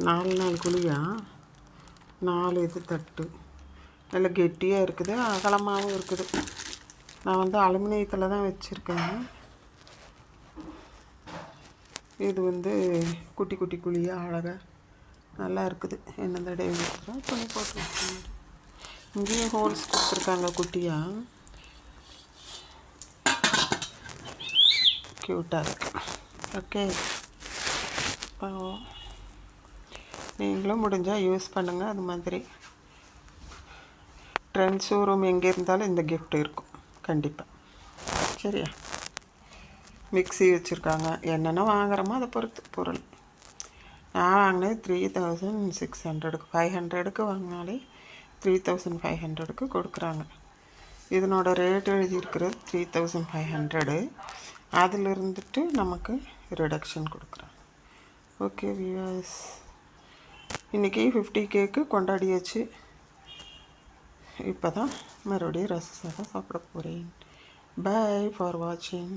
நாலு குழியா 4 இது தட்டு நல்ல கெட்டியாக இருக்குது, அகலமாகவும் இருக்குது. நான் வந்து அலுமினியத்தில் தான் வச்சுருக்கேன். இது வந்து குட்டி குட்டி குழியாக அழகாக நல்லா இருக்குது. என்ன தடவை வச்சுருக்கேன், துணி போட்டு வச்சுருக்கேன். இங்கேயும் ஹோல்ஸ் கொடுத்துருக்காங்க குட்டியாக, க்யூட்டாக இருக்குது. ஓகே, நீங்களும் முடிஞ்சால் யூஸ் பண்ணுங்கள். அது மாதிரி ட்ரெண்ட் ஷோரூம் எங்கே இருந்தாலும் இந்த கிஃப்ட் இருக்கும் கண்டிப்பாக. சரியா? மிக்ஸி வச்சுருக்காங்க. என்னென்ன வாங்குகிறோமோ அதை பொறுத்து பொருள். நான் வாங்கினது 3600க்கு 500க்கு வாங்கினாலே 3500க்கு கொடுக்குறாங்க. இதனோட ரேட் எழுதியிருக்கிறது 3500. அதில் இருந்துட்டு நமக்கு ரிடக்ஷன் கொடுக்குறாங்க. ஓகே வியூவர்ஸ், இன்றைக்கி 50Kக்கு கொண்டாடியாச்சு. இப்போ தான் மறுபடியும் ரசம் சாதம் சாப்பிட போகிறேன். பை ஃபார் வாட்சிங்.